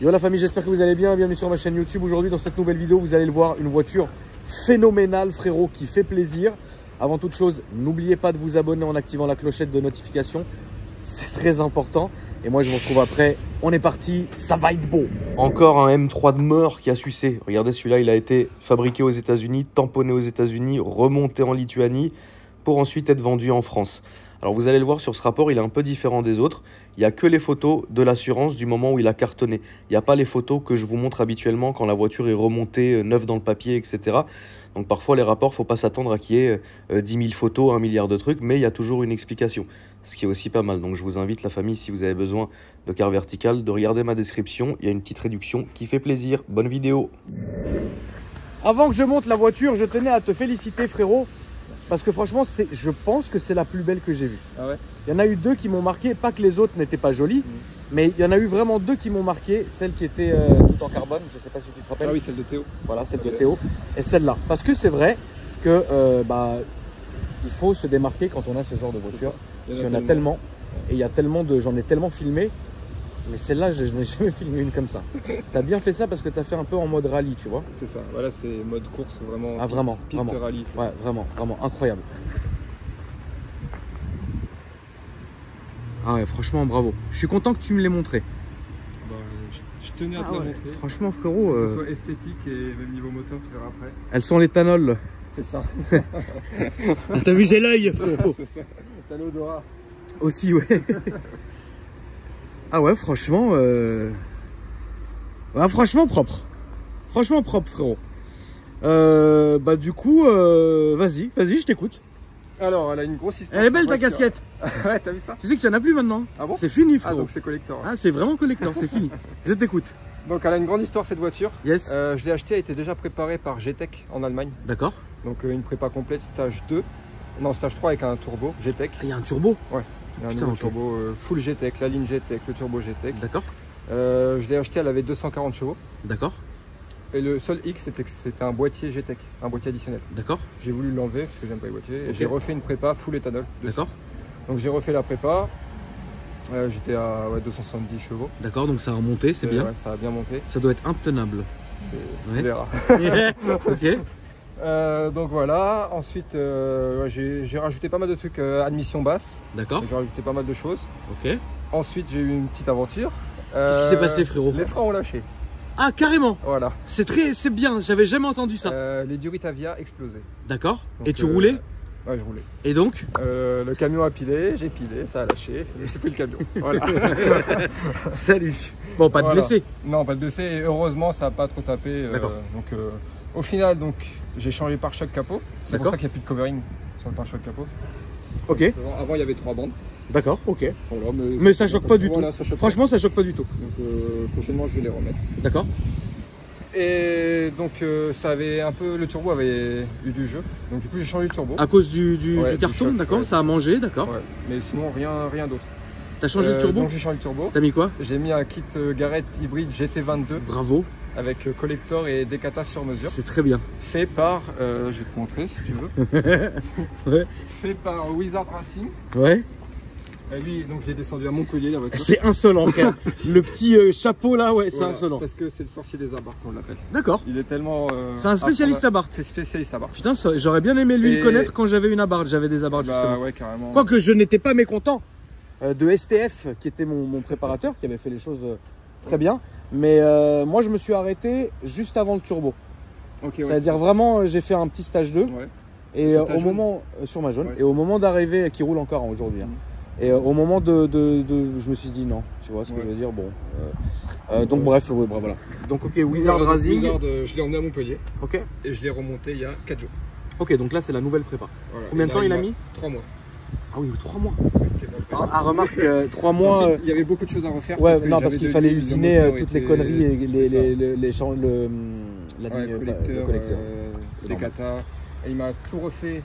Yo la famille, j'espère que vous allez bien. Bienvenue sur ma chaîne YouTube. Aujourd'hui, dans cette nouvelle vidéo, vous allez le voir, une voiture phénoménale, frérot, qui fait plaisir. Avant toute chose, n'oubliez pas de vous abonner en activant la clochette de notification. C'est très important. Et moi, je vous retrouve après. On est parti, ça va être beau. Encore un M3 de mort qui a sucé. Regardez, celui-là, il a été fabriqué aux États-Unis, tamponné aux États-Unis, remonté en Lituanie pour ensuite être vendu en France. Alors, vous allez le voir sur ce rapport, il est un peu différent des autres. Il n'y a que les photos de l'assurance du moment où il a cartonné. Il n'y a pas les photos que je vous montre habituellement quand la voiture est remontée neuve dans le papier, etc. Donc, parfois, les rapports, il ne faut pas s'attendre à qu'il y ait 10 000 photos, 1 milliard de trucs, mais il y a toujours une explication, ce qui est aussi pas mal. Donc, je vous invite, la famille, si vous avez besoin de car vertical, de regarder ma description. Il y a une petite réduction qui fait plaisir. Bonne vidéo. Avant que je monte la voiture, je tenais à te féliciter, frérot. Parce que franchement, je pense que c'est la plus belle que j'ai vue. Ah ouais? Il y en a eu deux qui m'ont marqué, pas que les autres n'étaient pas jolies, mais il y en a eu vraiment deux qui m'ont marqué. Celle qui était tout en carbone, je sais pas si tu te rappelles. Ah oui, celle de Théo. Voilà, celle de Théo. Et celle-là. Parce que c'est vrai que il faut se démarquer quand on a ce genre de voiture. Parce qu'il y en a tellement. Et il y a tellement de. J'en ai tellement filmé. Mais celle-là, je n'ai jamais filmé une comme ça. Tu as bien fait ça parce que tu as fait un peu en mode rallye, tu vois. C'est ça, voilà, c'est mode course, vraiment. Ah, vraiment, piste vraiment. rallye. Ouais, vraiment, vraiment, incroyable. Ah ouais, franchement, bravo. Je suis content que tu me l'aies montré. Bah, je tenais à te la montrer. Franchement, frérot. Que ce soit esthétique et même niveau moteur, tu verras après. Elles sont l'éthanol. C'est ça. T'as vu, j'ai l'œil, frérot. C'est ça. T'as l'odorat. Aussi, ouais. Ah ouais, franchement, franchement propre. Franchement propre, frérot. Bah du coup, vas-y, je t'écoute. Alors, elle a une grosse histoire. Elle est belle ta casquette. Ouais, t'as vu ça? Tu sais qu'il n'y en a plus maintenant. Ah bon? C'est fini, frérot. Ah, donc c'est collector. Ah, c'est vraiment collector, c'est fini. Je t'écoute. Donc, elle a une grande histoire cette voiture. Yes. Je l'ai achetée, elle était déjà préparée par GTEC en Allemagne. D'accord. Donc, une prépa complète, stage 2. Non, stage 3 avec un turbo GTEC. Ah, il y a un turbo? Ouais. Il y a un nouveau turbo full GTEC, la ligne GTEC, le turbo GTEC. D'accord. Je l'ai acheté, elle avait 240 chevaux. D'accord. Et le seul X, c'était que c'était un boîtier GTEC, un boîtier additionnel. D'accord. J'ai voulu l'enlever parce que j'aime pas les boîtiers. Et j'ai refait une prépa full éthanol. D'accord. Donc j'ai refait la prépa. J'étais à 270 chevaux. D'accord, donc ça a remonté, c'est bien. Ouais, ça a bien monté. Ça doit être intenable. Tu verras. Ok. Donc voilà, ensuite j'ai rajouté pas mal de trucs, admission basse. D'accord. J'ai rajouté pas mal de choses. Ok. Ensuite j'ai eu une petite aventure. Qu'est-ce qui s'est passé, frérot? Les freins ont lâché. Ah, carrément. Voilà. C'est bien, j'avais jamais entendu ça. Les Duritavia explosaient. D'accord. Donc, et tu roulais? Ouais, je roulais. Et donc? Le camion a pilé, j'ai pilé, ça a lâché, c'est plus le camion. Voilà. Salut. Bon, pas de blessé? Non, pas de blessé, et heureusement ça n'a pas trop tapé. D'accord. Donc au final, donc j'ai changé pare-choc capot. C'est pour ça qu'il n'y a plus de covering sur le pare-choc capot. Ok. Avant il y avait 3 bandes. D'accord, ok. Voilà, mais ça choque pas du tout. Voilà, franchement, ça choque pas du tout. Donc prochainement je vais les remettre. D'accord. Et donc ça avait un peu, le turbo avait eu du jeu. Donc du coup j'ai changé le turbo. À cause du carton, d'accord, ouais. Ça a mangé, d'accord. Ouais. Mais sinon rien d'autre. T'as changé le turbo? Donc j'ai changé le turbo. T'as mis quoi? J'ai mis un kit Garrett hybride GT22. Bravo. Avec collector et décata sur mesure. C'est très bien. Fait par, je vais te montrer si tu veux. Ouais. Fait par Wizard Racing. Ouais. Et lui, donc je l'ai descendu à Montpellier la voiture. C'est insolent, frère. Le petit chapeau là, ouais, c'est insolent. Parce que c'est le sorcier des abards, on l'appelle. D'accord. Il est tellement. C'est un spécialiste abarth. C'est spécialiste abarth. Putain, j'aurais bien aimé lui le connaître quand j'avais une abarth. J'avais des abarths justement. Ouais, carrément. Quoique je n'étais pas mécontent de STF, qui était mon préparateur, qui avait fait les choses très bien. Mais moi, je me suis arrêté juste avant le turbo. Okay, ouais, c'est-à-dire vraiment, j'ai fait un petit stage 2. Ouais. Et au moment, sur ma jaune, et au moment d'arriver, qui roule encore aujourd'hui. Hein, et au moment je me suis dit non, tu vois ce que je veux dire. Bon. Donc bref, voilà. Donc ok, Wizard Racing. Wizard, je l'ai emmené à Montpellier. Ok. Et je l'ai remonté il y a 4 jours. Ok, donc là c'est la nouvelle prépa. Voilà. Combien de temps il a mis? 3 mois. Ah oui, 3 mois. Ah, remarque, 3 mois. Ensuite, il y avait beaucoup de choses à refaire. Ouais, parce qu'il fallait usiner toutes les conneries et les champs, le collecteur. Décata. Et il m'a tout refait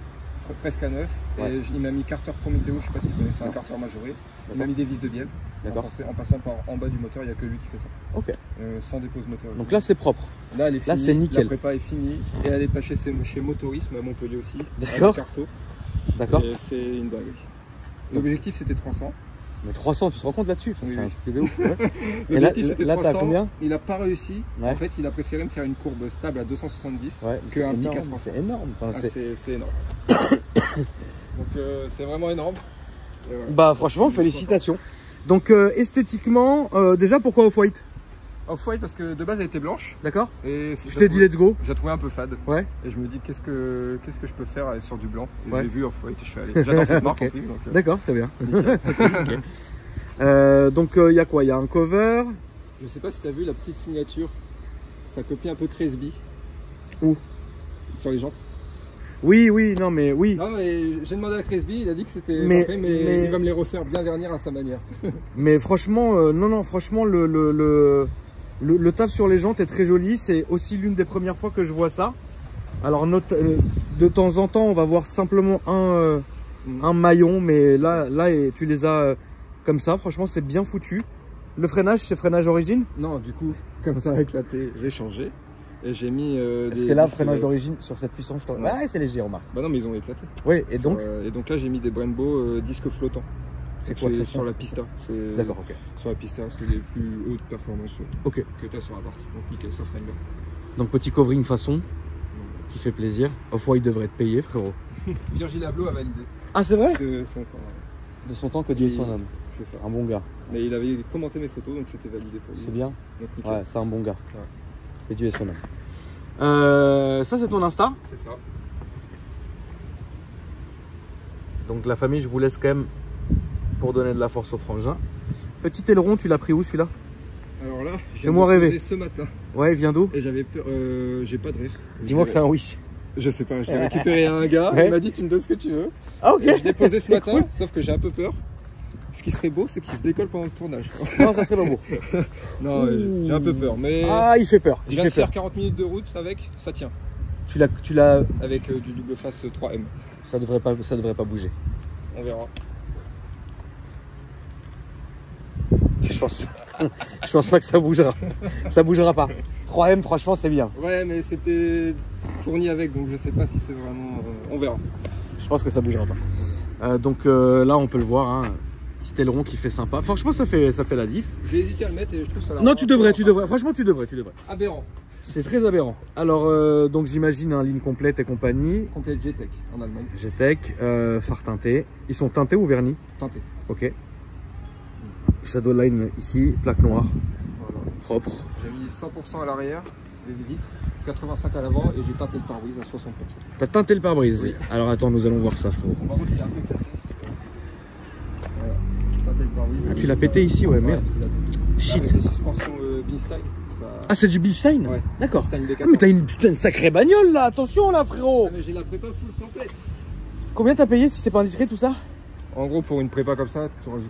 presque à neuf. Et il m'a mis carter Prométhéo, je sais pas si vous connaissez, un carter majoré. Il m'a mis des vis de bielle. D'accord. En passant par en bas du moteur, il n'y a que lui qui fait ça. Ok. Sans dépose moteur. Donc là, c'est propre. Là, elle est finie. Là, c'est nickel. La prépa est finie. Et elle est passée chez Motorisme à Montpellier aussi. D'accord. D'accord. D'accord. C'est une dinguerie. L'objectif, c'était 300. Mais 300, tu te rends compte là-dessus? Oui, c'est un oui. truc de ouf. Ouais. Et là, t'as combien? Il n'a pas réussi. Ouais. En fait, il a préféré me faire une courbe stable à 270 Ouais, qu'un pic à 300. C'est énorme. Enfin, C'est énorme. Donc c'est vraiment énorme. Voilà. Bah franchement, félicitations. Donc esthétiquement, déjà pourquoi Off-White? Off-White parce que de base elle était blanche. D'accord. Et je t'ai dit let's go. J'ai trouvé un peu fade. Ouais. Et je me dis qu'est-ce que je peux faire sur du blanc. Ouais. J'ai vu Off-White et je suis allé. J'adore cette marque en plus. D'accord, très bien. Donc il y a quoi? Il y a un cover. Je sais pas si tu as vu la petite signature. Ça copie un peu Cresby. Où? Sur les jantes. Oui, oui, non mais oui. Non mais j'ai demandé à Cresby, il a dit que c'était parfait, mais il va me les refaire bien vernir à sa manière. Mais franchement, non, franchement le taf sur les jantes est très joli. C'est aussi l'une des premières fois que je vois ça. Alors de temps en temps, on va voir simplement un maillon, mais là tu les as comme ça. Franchement, c'est bien foutu. Le freinage, c'est freinage origine? Non, du coup, comme ça a éclaté, j'ai changé. Et j'ai mis Parce que là, freinage d'origine sur cette puissance, ouais, c'est léger, remarque. Bah non, mais ils ont éclaté. Oui, et donc là, j'ai mis des Brembo disques flottants. C'est quoi? C'est sur la pista. D'accord, ok. Sur la pista, c'est les plus hautes performances que tu as sur la partie. Donc nickel, ça freine bien. Donc petit covering façon qui fait plaisir. Off-White devrait être payé, frérot. Virgil Abloh a validé. Ah, c'est vrai? De son temps. De son temps, que Dieu soit son homme. C'est ça. Un bon gars. Mais il avait commenté mes photos, donc c'était validé pour lui. C'est bien. Donc, nickel. Ouais, c'est un bon gars. Ouais. Que Dieu soit son homme. Ça, c'est ton Insta? C'est ça. Donc la famille, je vous laisse quand même pour donner de la force au frangin. Petit aileron, tu l'as pris où celui-là? Alors là, je fais-moi rêver. Ce matin. Ouais, il vient d'où? Et j'avais peur, j'ai pas de rêve. Dis-moi que c'est un Wish. Je sais pas, je l'ai récupéré à un gars, il m'a dit tu me donnes ce que tu veux. Ah ok. Et je l'ai posé ce matin, sauf que j'ai un peu peur. Ce qui serait beau, c'est qu'il se décolle pendant le tournage. Non, ça serait pas beau. Non, j'ai un peu peur, mais... Ah, il fait peur. Je viens de faire 40 minutes de route avec, ça tient. Tu l'as... Avec du double face 3M. Ça devrait pas bouger. On verra. Je pense pas que ça bougera. Ça bougera pas. 3M, franchement, c'est bien. Ouais, mais c'était fourni avec, donc je sais pas si c'est vraiment... on verra. Je pense que ça bougera pas. Donc là, on peut le voir, hein. Petit aileron qui fait sympa. Franchement, ça fait la diff. J'ai hésité à le mettre et je trouve ça... Non, tu devrais. Franchement, tu devrais. Aberrant. C'est très aberrant. Alors, donc j'imagine un ligne complète et compagnie. Complète GTEC en Allemagne. GTEC, phare teinté. Ils sont teintés ou vernis? Teintés. Ok. Shadowline ici, plaque noire. Voilà. Propre. J'ai mis 100% à l'arrière, les vitres, 85 à l'avant et j'ai teinté le pare-brise à 60%. T'as teinté le pare-brise? Oui. Alors attends, nous allons voir ça, frérot. Par contre, il est un peu cassé. Voilà, j'ai teinté le pare-brise. Ah, tu l'as pété ici, ouais, merde. Shit. Avec les suspensions Bilstein. Ça... Ah, c'est du Bilstein? Ouais. D'accord. Ah, mais t'as une putain de sacrée bagnole là, attention là, frérot. Ah, mais j'ai la prépa full complète. Combien t'as payé si c'est pas indiscret tout ça? En gros, pour une prépa comme ça, tu rajoutes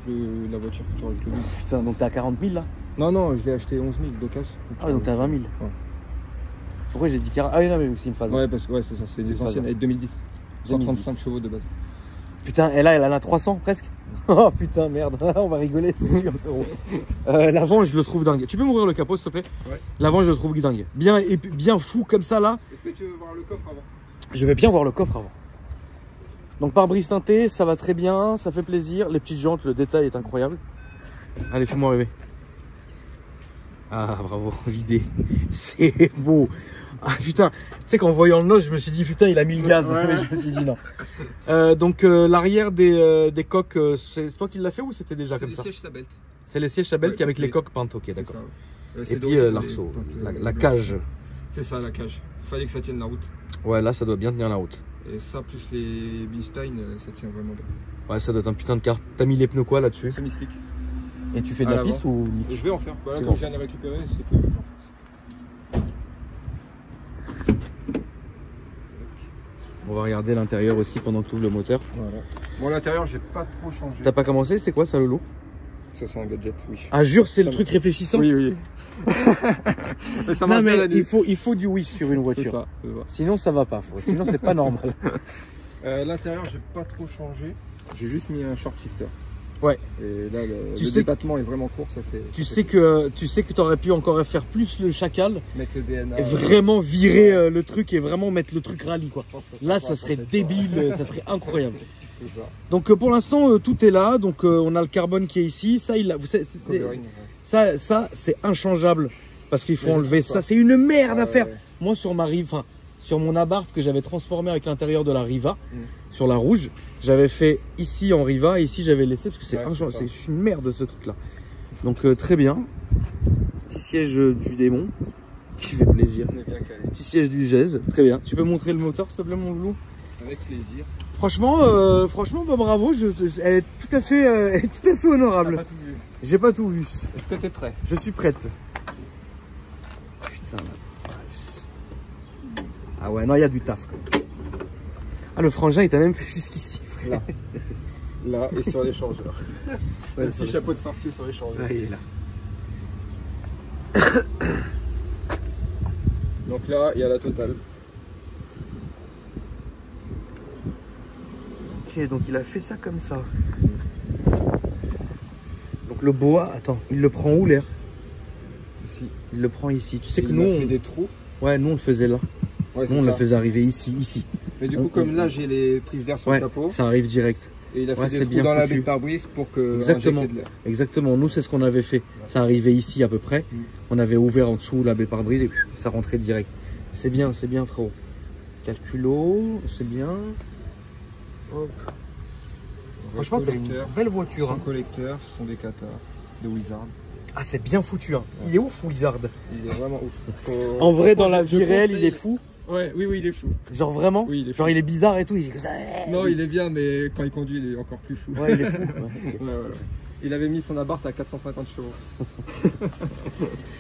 la voiture, tu rajoutes le double. Putain, donc t'es à 40 000 là? Non, je l'ai acheté 11 000 d'occasion. Ah, donc t'es à 20 000. Ouais. Pourquoi j'ai dit 40? Ah oui, non, mais c'est une phase. Ouais, parce que c'est ça, c'est des anciennes, avec 2010. 135 chevaux de base. Putain, et là, elle en a 300 presque. Oh putain, merde, on va rigoler, c'est sûr. L'avant, je le trouve dingue. Tu peux m'ouvrir le capot, s'il te plaît? Ouais. L'avant, je le trouve dingue. Bien fou comme ça là. Est-ce que tu veux voir le coffre avant? Je vais bien voir le coffre avant. Donc pare-brise teinté, ça va très bien, ça fait plaisir. Les petites jantes, le détail est incroyable. Allez, fais-moi rêver. Ah, bravo, vidé. C'est beau. Ah putain, tu sais qu'en voyant le nose, je me suis dit putain, il a mis le gaz. Ouais. Mais je me suis dit non. Donc l'arrière des coques, c'est toi qui l'as fait ou c'était déjà comme ça? C'est les sièges Sabelt. C'est les sièges Sabelt qui avec les coques peintes, ok, d'accord. Et puis l'arceau, la cage. C'est ça, la cage. Fallait que ça tienne la route. Ouais, là ça doit bien tenir la route. Et ça, plus les Bilstein, ça tient vraiment bien. Ouais, ça doit être un putain de carte. T'as mis les pneus quoi là-dessus? Semi-slick. Et tu fais de la piste ou? Je vais en faire. Voilà, comme je viens de les récupérer, c'est que j'en fasse. On va regarder l'intérieur aussi pendant que tu ouvres le moteur. Voilà. Bon, l'intérieur, j'ai pas trop changé. T'as pas commencé? C'est quoi ça, le lot? Ça, c'est un gadget, oui. Ah, jure, c'est le truc réfléchissant? Oui. Mais ça marche bien, il faut du Wish sur une voiture. C'est ça. Sinon, ça va pas. Sinon, c'est pas normal. L'intérieur, j'ai pas trop changé. J'ai juste mis un short shifter. Ouais. Et là, le débattement est vraiment court, ça fait. Tu sais que t'aurais pu encore faire plus le chacal. Mettre le DNA. Et vraiment virer le truc et vraiment mettre le truc rallye quoi. Là, ça serait débile, ça serait incroyable. C'est ça. Donc pour l'instant, tout est là. Donc on a le carbone qui est ici. Ça, ça c'est inchangeable parce qu'il faut enlever ça. C'est une merde à faire. Moi, sur ma rive, enfin, sur mon abarth que j'avais transformé avec l'intérieur de la Riva, sur la rouge, j'avais fait ici en Riva et ici j'avais laissé parce que c'est une merde ce truc là. Donc très bien. Petit siège du démon qui fait plaisir. Petit siège du GEZ, très bien. Tu peux montrer le moteur s'il te plaît mon loulou? Avec plaisir. Franchement, bah, bravo, elle est tout à fait honorable. T'as pas tout vu. J'ai pas tout vu. Est-ce que t'es prêt? Je suis prête. Putain la vache. Ah ouais, non, il y a du taf. Ah, le frangin, il t'a même fait jusqu'ici. Là, et sur l'échangeur. Le petit chapeau de sorcier sur l'échangeur. Il est là. Donc là, il y a la totale. Ok, donc il a fait ça comme ça. Donc le bois, attends, il le prend où l'air? Ici. Il le prend ici. Tu sais et que nous, on fait des trous. Ouais, nous on le faisait là. Ouais, nous on le faisait arriver ici. Mais du coup, comme là, j'ai les prises d'air sur le capot. Ça arrive direct. Et il a fait des trous dans la baie de pare-brise pour que exactement. De l'air. Exactement. Nous, c'est ce qu'on avait fait. Ça arrivait ici à peu près. On avait ouvert en dessous la baie de pare-brise et ça rentrait direct. C'est bien, frérot. Calculo, c'est bien. Hop. Franchement, t'as une belle voiture. Son collecteur, ce sont des Qatar de Wizard. Ah, c'est bien foutu. Hein. Il est ouf, Wizard. Il est vraiment ouf. En vrai, dans la vie réelle, il est fou. Ouais, oui, il est fou. Genre vraiment? Oui, il est fou. Genre il est bizarre et tout. Non, il est bien, mais quand il conduit, il est encore plus fou. Ouais, il est fou. Voilà. Il avait mis son abarth à 450 chevaux. Je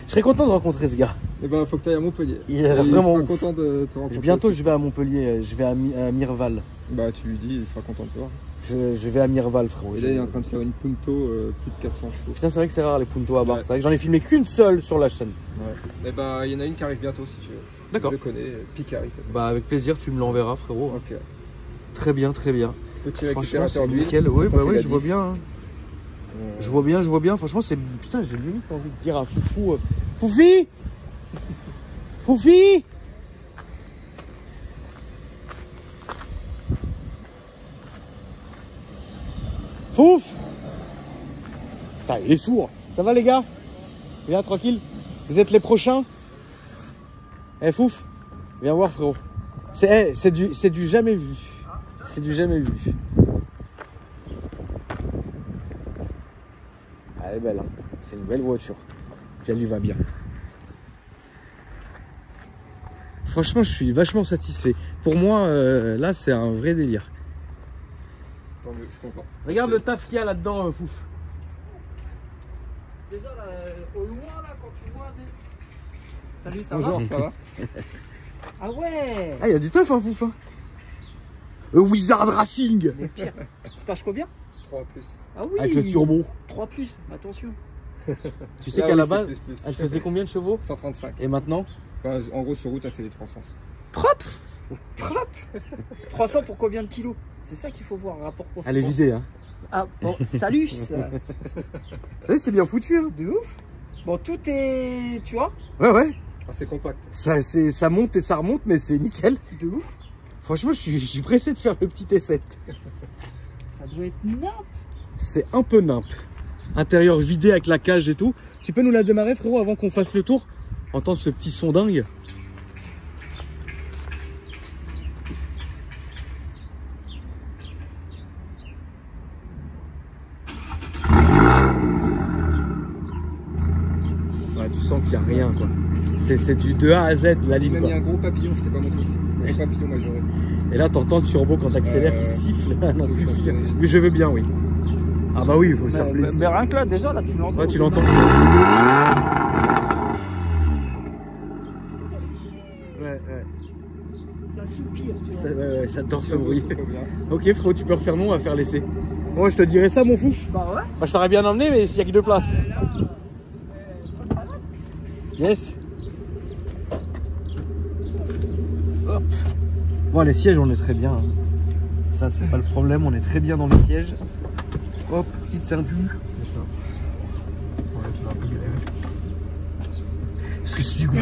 serais content de rencontrer ce gars. Et ben, faut que tu ailles à Montpellier. Il est vraiment sera content de te rencontrer. Bientôt, je vais à Montpellier. Je vais à Mirval. Bah, tu lui dis, il sera content de toi. Je vais à Mirval, frérot. Et là, il est en train de faire une Punto plus de 400 chevaux. Putain, c'est vrai que c'est rare les Punto à barre. C'est vrai que j'en ai filmé qu'une seule sur la chaîne. Ouais. Et bah, il y en a une qui arrive bientôt si tu veux. D'accord. Je le connais, Picari. Bah, avec plaisir, tu me l'enverras, frérot. Ok. Très bien, très bien. Petit récupérateur d'huile. Oui, bah oui, je vois bien. Hein. Je vois bien. Franchement, c'est. Putain, j'ai limite envie de dire à Foufou. Foufi Foufi Fouf. Putain, il est sourd. Ça va les gars? Viens tranquille. Vous êtes les prochains? Eh Fouf, viens voir frérot. C'est du jamais vu. C'est du jamais vu. Elle est belle, hein. C'est une belle voiture. Puis elle lui va bien. Franchement, je suis vachement satisfait. Pour moi, là, c'est un vrai délire. Tant mieux, je suis content. Regarde le taf qu'il y a là-dedans, Fouf. Déjà, là, au loin, là, quand tu vois des... Salut, ça Bonjour, va? ça va? Ah ouais! Ah, il y a du taf, hein, Fouf. Hein. Wizard Racing. Mais pire. Stage combien? 3+. Ah oui! Avec le turbo. 3+, attention. Tu sais qu'à la base, elle faisait combien de chevaux? 135. Et maintenant? Enfin, en gros, sur route, elle fait les 300. Propre! 300 pour combien de kilos? C'est ça qu'il faut voir, rapport pour. Elle est vidée, hein. Ah bon, salut ça. Vous savez, c'est bien foutu, hein. De ouf. Bon, tout est... Tu vois? Ouais. Ah, c'est compact. Ça monte et ça remonte, mais c'est nickel. De ouf. Franchement, je suis pressé de faire le petit T7. Ça doit être nimp. C'est un peu nimp. Intérieur vidé avec la cage et tout. Tu peux nous la démarrer, frérot, avant qu'on fasse le tour? Entendre ce petit son dingue. Ouais, tu sens qu'il n'y a rien, quoi. C'est du 2 A à Z, la ligne. Il y a un gros papillon, je t'ai pas montré ici. Un gros papillon majoré. Et là, t'entends le turbo quand t'accélères, il siffle. Non, mais je veux bien, oui. Ah bah oui, il faut se faire plaisir. Mais rien que là, déjà, là, tu l'entends. Ouais, tu l'entends. Ouais. Ça soupire. Ouais, j'adore ce bruit. Ok, frérot, tu peux refaire non, on va faire l'essai. Moi, je te dirais ça, mon Fouf. Bah ouais. Bah, je t'aurais bien emmené, mais s'il n'y a que 2 places. Yes. Hop. Bon, les sièges, on est très bien. Hein. Ça, c'est pas le problème, on est très bien dans les sièges. Hop, petite ceinture. C'est ça. Ouais, tu vas un peu galérer. Parce que c'est du gros.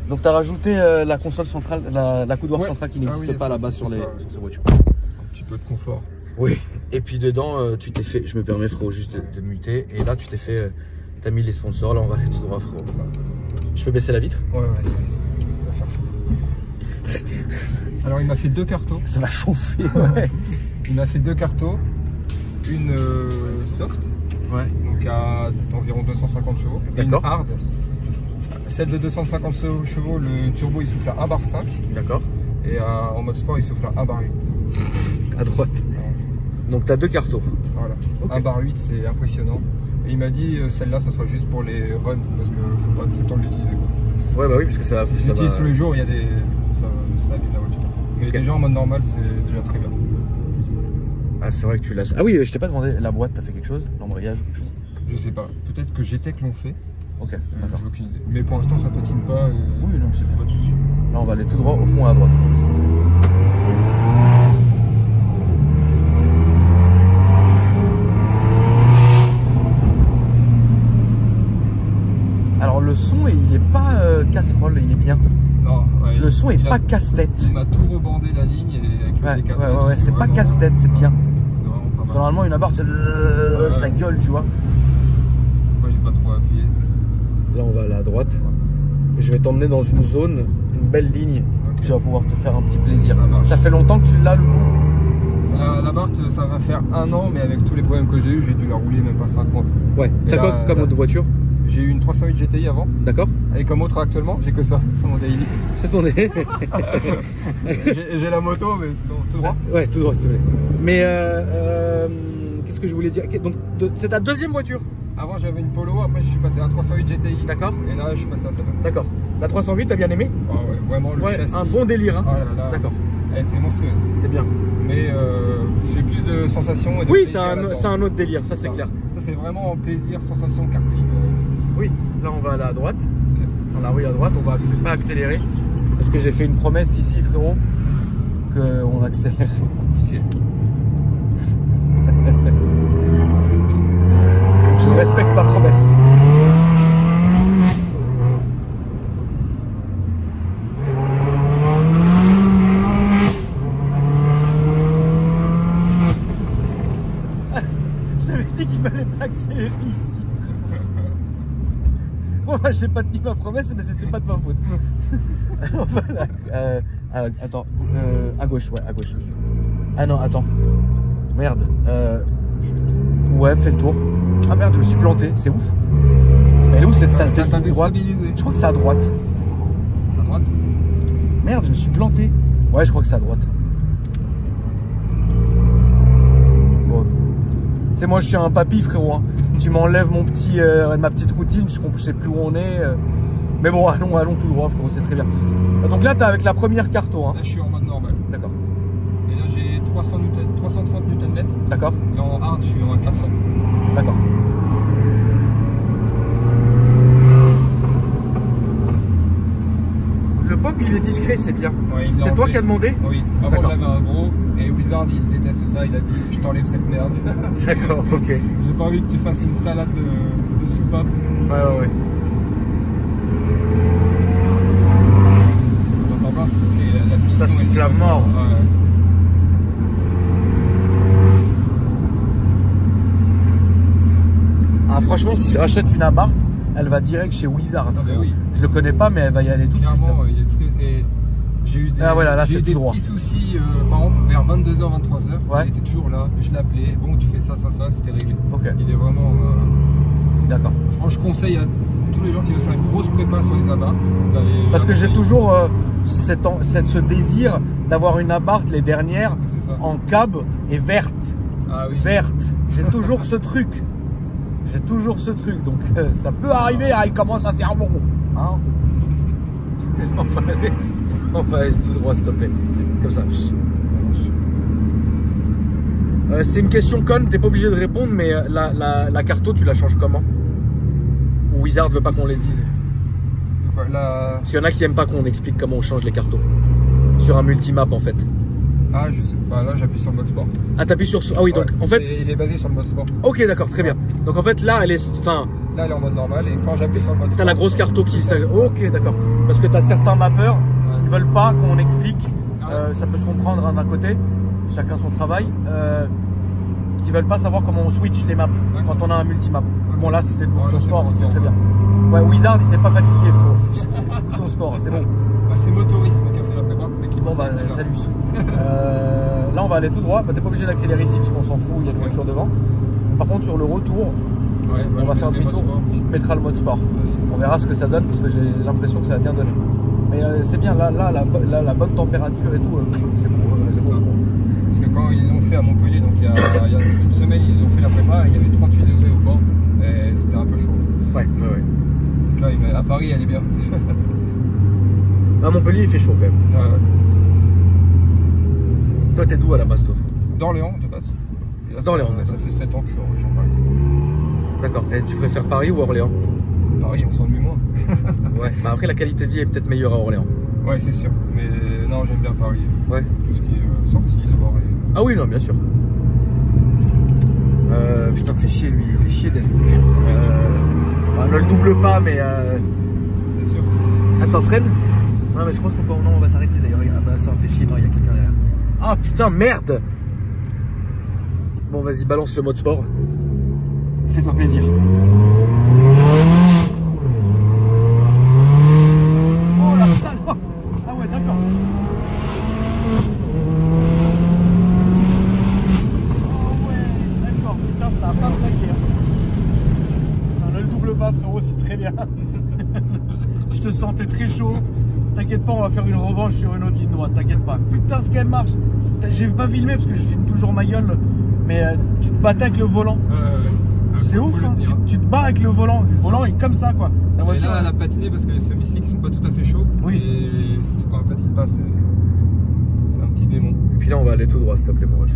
Donc tu as rajouté la console centrale, la coudoir centrale qui n'existe pas là-bas sur ces voitures. Un petit peu de confort. Oui, et puis dedans, tu t'es fait, je me permets frérot juste de muter, et là tu t'es fait, t'as mis les sponsors, là on va aller tout droit frérot. Je peux baisser la vitre? Ouais, il va faire chaud. Alors il m'a fait 2 cartos. Ça va chauffer, ouais. Il m'a fait 2 cartos, une soft, donc à environ 250 chevaux, et une hard. Celle de 250 chevaux, le turbo il souffle à 1 bar 5. D'accord. Et en mode sport il souffle à 1 bar 8. À droite. Donc tu as 2 cartos. Voilà. 1 bar 8 c'est impressionnant. Et il m'a dit celle-là ça sera juste pour les runs parce qu'il ne faut pas tout le temps l'utiliser. Ouais bah oui parce que ça si j'utilise tous les jours il y a des. Ça abîme la voiture. Mais déjà en mode normal c'est déjà très bien. Ah c'est vrai que tu l'as. Ah oui je t'ai pas demandé la boîte, t'as fait quelque chose? L'embrayage ou quelque chose? Je sais pas. Peut-être que GTEC l'ont fait. Ok, d'accord. J'ai aucune idée. Mais pour l'instant ça patine pas. Oui non c'est pas de souci. Là on va aller tout droit au fond à droite. Alors le son il est pas casserole, il est bien. Non, ouais, le son est pas casse-tête. Il m'a tout rebandé la ligne et avec le D4. Ouais, c'est pas casse-tête, c'est bien. C'est vraiment pas mal. Normalement une abarque ça gueule tu vois. Moi j'ai pas trop appuyé. Là on va aller à droite. Et je vais t'emmener dans une zone, une belle ligne. Tu vas pouvoir te faire un petit plaisir. Ça fait longtemps que tu l'as le coup? La Barthe ça va faire 1 an mais avec tous les problèmes que j'ai eu j'ai dû la rouler même pas 5 mois. Ouais, t'as quoi comme autre voiture? J'ai eu une 308 GTI avant. D'accord. Et comme autre actuellement, j'ai que ça, c'est mon daily. C'est ton daily. J'ai la moto, mais sinon tout droit. Ouais, tout droit s'il te plaît. Mais qu'est-ce que je voulais dire? Donc c'est ta 2e voiture? Avant j'avais une Polo, après je suis passé à la 308 GTI. D'accord. Et là je suis passé à ça. D'accord. La 308 t'as bien aimé? Ah ouais, vraiment le châssis. Un bon délire. Hein. Oh là là. D'accord. Elle était monstrueuse. C'est bien. Mais j'ai plus de sensations. Et de oui, c'est un autre délire, ça c'est clair. Ça c'est vraiment plaisir, sensation, karting. Oui, là on va aller à droite. Okay. Dans la rue à droite, on va pas accélérer. Parce que j'ai fait une promesse ici frérot, qu'on accélère ici. Je respecte ma promesse. J'avais dit qu'il fallait pas accélérer ici. Bon, moi j'ai pas tenu ma promesse, mais c'était pas de ma faute. Alors voilà. Attends, à gauche, ouais, à gauche. Ah non, attends. Merde. Ouais, fais le tour. Ah merde, je me suis planté, c'est ouf. Elle est où cette saleté de droite? Je crois que c'est à droite. À droite? Merde, je me suis planté. Ouais, je crois que c'est à droite. Bon. Tu sais, moi je suis un papy frérot. Hein. Tu m'enlèves ma petite routine, je sais plus où on est. Mais bon, allons tout droit frérot, c'est très bien. Donc là, tu es avec la première carto. Hein. Là, je suis en mode normal. D'accord. Et là, j'ai 330 Nm. D'accord. Et en hard, je suis à 400. D'accord. Le pop, il est discret, c'est bien. Ouais, c'est toi qui as demandé? Oui. Avant, j'avais un gros. Et Wizard, il déteste ça. Il a dit je t'enlève cette merde. D'accord, ok. J'ai pas envie que tu fasses une salade de soupape. Ouais. Ça souffle la mort. Ouais. Ah, franchement, si je rachète une Abarth, elle va direct chez Wizard. Ah, oui. Je le connais pas, mais elle va y aller tout de suite. Il est très... Et j'ai eu des, petits soucis, par exemple, vers 22h, 23h. Ouais. Il était toujours là. Je l'appelais. Bon, tu fais ça, c'était réglé. Okay. Il est vraiment. D'accord. Je conseille à tous les gens qui veulent faire une grosse prépa sur les Abarth d'aller. Parce que j'ai toujours ce désir d'avoir une Abarth, les dernières, en cab et verte. Ah oui. Verte. J'ai toujours ce truc. J'ai toujours ce truc. Donc ça peut arriver, il commence à faire bon. Hein. On va aller tout droit, s'il te plaît. Comme ça. C'est une question conne, t'es pas obligé de répondre, mais la carto, tu la changes comment? Ou Wizard veut pas qu'on les dise? Parce qu'il y en a qui aiment pas qu'on explique comment on change les cartos. Sur un multimap en fait. Ah, je sais pas, là j'appuie sur le mode sport. Ah, t'appuies sur. Ah oui, donc en fait. Il est basé sur le mode sport. Ok, d'accord, très bien. Donc en fait, là, elle est. Enfin, Là, elle est en mode normal. Et quand j'appuie sur le mode. T'as la grosse carto qui. Ok, d'accord. Parce que t'as certains mappeurs qui ne veulent pas qu'on explique. Ça peut se comprendre d'un côté, chacun son travail. Qui veulent pas savoir comment on switch les maps quand on a un multimap. Bon, là, c'est bon, ton sport, c'est très bien. Ouais, Wizard, il s'est pas fatigué, frérot. Ton sport, c'est bon. C'est Motorisme qui a fait la prépa. Bon, bah, salut. Là, on va aller tout droit. Bah, t'es pas obligé d'accélérer ici parce qu'on s'en fout, il y a une voiture devant. Par contre, sur le retour, on va faire demi-tour. Tu te mettras le mode sport. On verra ce que ça donne parce que j'ai l'impression que ça va bien donner. Mais c'est bien, là, la bonne température et tout, c'est bon. C'est ça. Parce que quand ils l'ont fait à Montpellier, donc il y a une semaine, ils ont fait la prépa, il y avait 38 degrés au bord et c'était un peu chaud. Ouais. Donc là, à Paris, elle est bien. À Montpellier, il fait chaud quand même. Ouais. Toi, t'es d'où à la base, toi? D'Orléans, de base. D'Orléans, ça fait 7 ans que je suis en région parisienne. D'accord. Et tu préfères Paris ou Orléans? Paris, on s'ennuie moins. Ouais, bah après, la qualité de vie est peut-être meilleure à Orléans. Ouais, c'est sûr. Mais non, j'aime bien Paris. Ouais. Tout ce qui est sortie, soirée. Ah oui, non, bien sûr. Putain, fait chier lui, il fait chier d'être. On ne le double pas, mais. Bien sûr. Attends, freine. Non, mais je pense qu'on va s'arrêter d'ailleurs. Ah bah ça fait chier, non, il y a quelqu'un derrière. Ah putain, merde. Bon, vas-y, balance le mode sport. Fais-toi plaisir. Oh la salope. Ah ouais, d'accord. Putain, ça a pas craqué. Ne le double pas, frérot, c'est très bien. Je te sentais très chaud. T'inquiète pas, on va faire une revanche sur une autre ligne droite. T'inquiète pas. Putain, ce qu'elle marche. J'ai pas filmé parce que je filme toujours ma gueule. Mais tu te battais avec le volant. C'est ouf, hein. Tu te bats avec le volant. Le volant est comme ça, quoi. La voiture, là, elle a patiné parce que les semi-slicks sont pas tout à fait chauds. Oui. Et quand elle patine pas, c'est un petit démon. Et puis là, on va aller tout droit, s'il te plaît, mon ref.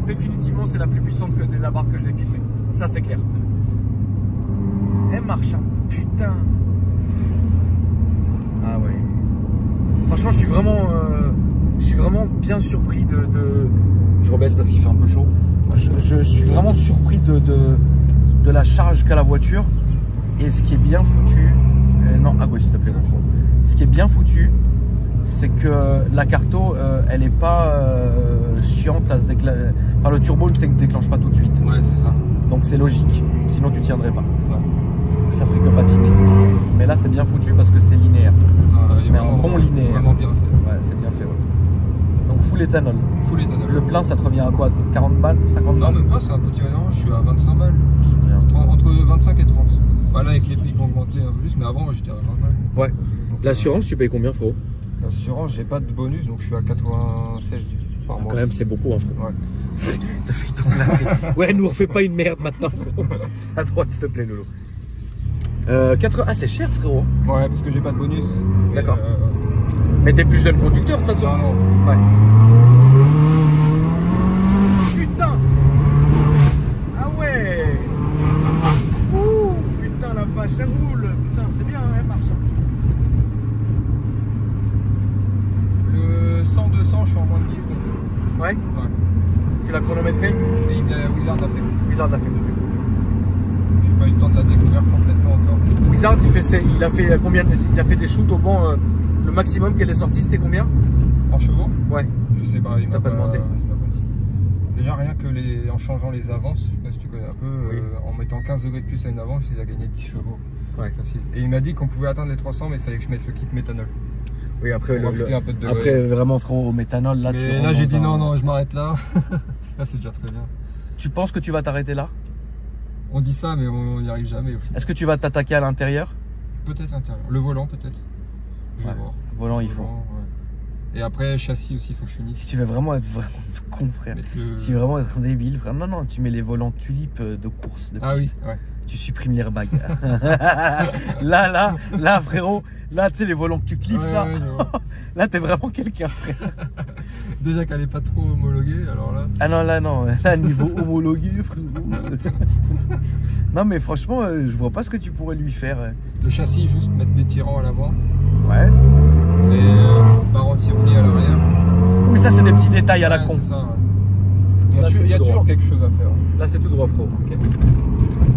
Définitivement, c'est la plus puissante que des abards que j'ai filmé. Ça, c'est clair. Elle marche, hein. Putain. Ah ouais. Franchement, je suis vraiment bien surpris de... Je rebaisse parce qu'il fait un peu chaud. Je suis vraiment surpris de la charge qu'a la voiture. Et ce qui est bien foutu... non, à gauche, s'il te plaît, mon frère. Ce qui est bien foutu, c'est que la carto, elle est pas chiante à se déclencher. Enfin, le turbo ne se déclenche pas tout de suite. Ouais, c'est ça. Donc c'est logique. Sinon, tu tiendrais pas. Ouais. Ça ferait que patiner. Mais là, c'est bien foutu parce que c'est linéaire. Mais un bon linéaire. Vraiment bien fait. Ouais, c'est bien fait. Ouais. Donc full éthanol. Full éthanol. Le plein, ça te revient à quoi? 40 balles, 50 balles? Non, même pas. C'est un petit énorme. Je suis à 25 balles. C'est bien. Entre 25 et 30. Voilà, avec les prix qui ont augmenté un peu plus. Mais avant, moi, j'étais à 20 balles. Ouais. L'assurance, tu payes combien, frérot? L'assurance, j'ai pas de bonus, donc je suis à 96 par mois. Quand même, c'est beaucoup, hein, frérot. Ouais. T'as fait tomber la fille. Ouais, nous, on fait pas une merde maintenant, frérot. À droite, s'il te plaît, Lolo. Ah, c'est cher, frérot. Ouais, parce que j'ai pas de bonus. D'accord. Mais t'es plus jeune conducteur, de toute façon. Non. Ouais. Putain. Ah ouais. Ouh, putain, la vache, elle roule. Putain, c'est bien, elle marche. Le 100-200, je suis en moins de 10 secondes. Ouais. Tu l'as chronométré? Et Wizard l'a fait. Wizard l'a fait. J'ai pas eu le temps de la découvrir complètement encore. Wizard, il a fait combien? Il a fait des shoots au banc. Le maximum qu'elle est sortie, c'était combien? En chevaux? Ouais. Je sais pas, il m'a pas demandé. Il m'a pas dit. Déjà, rien que en changeant les avances, je sais pas si tu connais un peu, Oui. En mettant 15 degrés de plus à une avance, il a gagné 10 chevaux. Ouais. Facile. Et il m'a dit qu'on pouvait atteindre les 300, mais il fallait que je mette le kit méthanol. Oui, après, un peu de après vraiment, frérot, au méthanol, là, mais là, j'ai dit non, je m'arrête là. Là, c'est déjà très bien. Tu penses que tu vas t'arrêter là? On dit ça, mais on n'y arrive jamais au final. Est-ce que tu vas t'attaquer à l'intérieur? Peut-être l'intérieur. Le volant, peut-être. Je vais voir. Volant, il faut. Ouais. Et après, châssis aussi, il faut que je finisse. Si tu veux vraiment être vraiment con, frère. Si tu veux vraiment être un débile, frère. Non, tu mets les volants tulipes de course. De ah piste. Oui, ouais. Tu supprimes l'airbag. là, frérot. Là, tu sais, les volants que tu clips, là. Ouais, là, t'es vraiment quelqu'un, frère. Déjà qu'elle est pas trop homologuée, alors là. Ah non, là, non. Là, niveau homologué, frérot. Non mais franchement, je vois pas ce que tu pourrais lui faire. Le châssis, juste mettre des tirants à l'avant. Ouais. Et barre anti-roulis à l'arrière. Oui, ça c'est des petits détails à la con. C'est ça, ouais. Il y a toujours quelque chose à faire. Là c'est tout droit, frérot. Okay.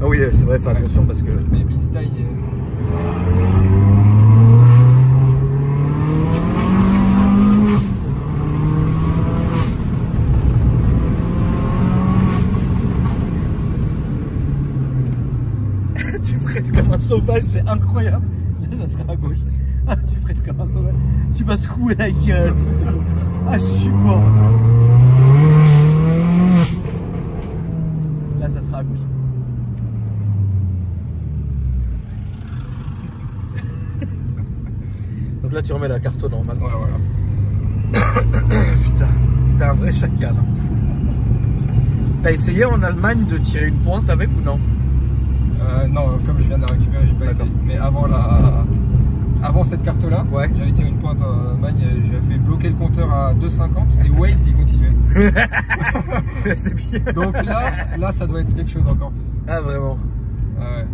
Ah oui, c'est vrai, fais attention parce que... Baby style. Tu frettes comme un sauvage, c'est incroyable. Là, ça sera à gauche. Ah, tu frettes comme un sauvage. Tu vas secouer la gueule. Ah, je suis mort. Là, ça sera à gauche. Donc là, tu remets la carte normale. Ouais, voilà. Putain, t'es un vrai chacal. T'as essayé en Allemagne de tirer une pointe avec ou non? Non, comme je viens de la récupérer, j'ai pas essayé. Mais avant cette carte-là, ouais. J'avais tiré une pointe en Allemagne, j'avais fait bloquer le compteur à 2,50 et Waze il continuait. C'est bien. Donc là, ça doit être quelque chose encore plus. Ah vraiment? Ah ouais.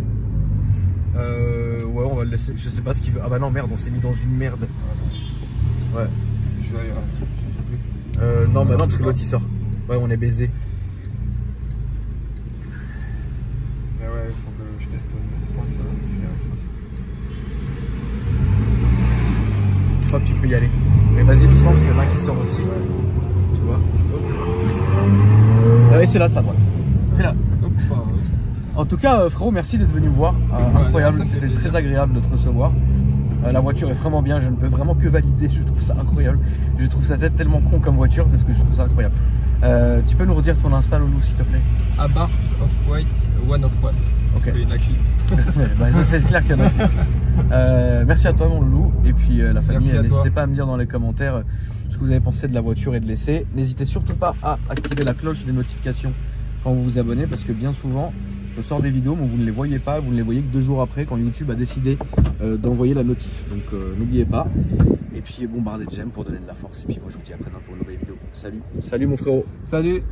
Ouais, on va le laisser. Je sais pas ce qu'il veut. Ah bah non, merde, on s'est mis dans une merde. Ouais. Je vais non, bah non, parce que l'autre il sort. Ouais, on est baisé. Mais ouais, il faut que je teste une pointe là. Je crois que tu peux y aller. Mais vas-y doucement parce qu'il y en a un qui sort aussi. Tu vois. Ah oui, c'est là, ça droite. C'est là. En tout cas, frérot, merci d'être venu me voir. Incroyable, c'était très agréable de te recevoir. La voiture est vraiment bien, je ne peux vraiment que valider, je trouve ça incroyable. Je trouve ça tellement con comme voiture parce que je trouve ça incroyable. Tu peux nous redire ton Insta, Loulou, s'il te plaît? Abarth of White, one of one. Ok. Il y en a qu'une. Bah, c'est clair qu'il y en a. Merci à toi, mon Loulou. Et puis la famille, n'hésitez pas à me dire dans les commentaires ce que vous avez pensé de la voiture et de l'essai. N'hésitez surtout pas à activer la cloche des notifications quand vous vous abonnez parce que bien souvent, je sors des vidéos, mais vous ne les voyez pas, vous ne les voyez que 2 jours après quand YouTube a décidé d'envoyer la notif. Donc n'oubliez pas. Et puis bombardez de j'aime pour donner de la force. Et puis moi je vous dis à après dans une nouvelle vidéo. Salut. Salut mon frérot. Salut.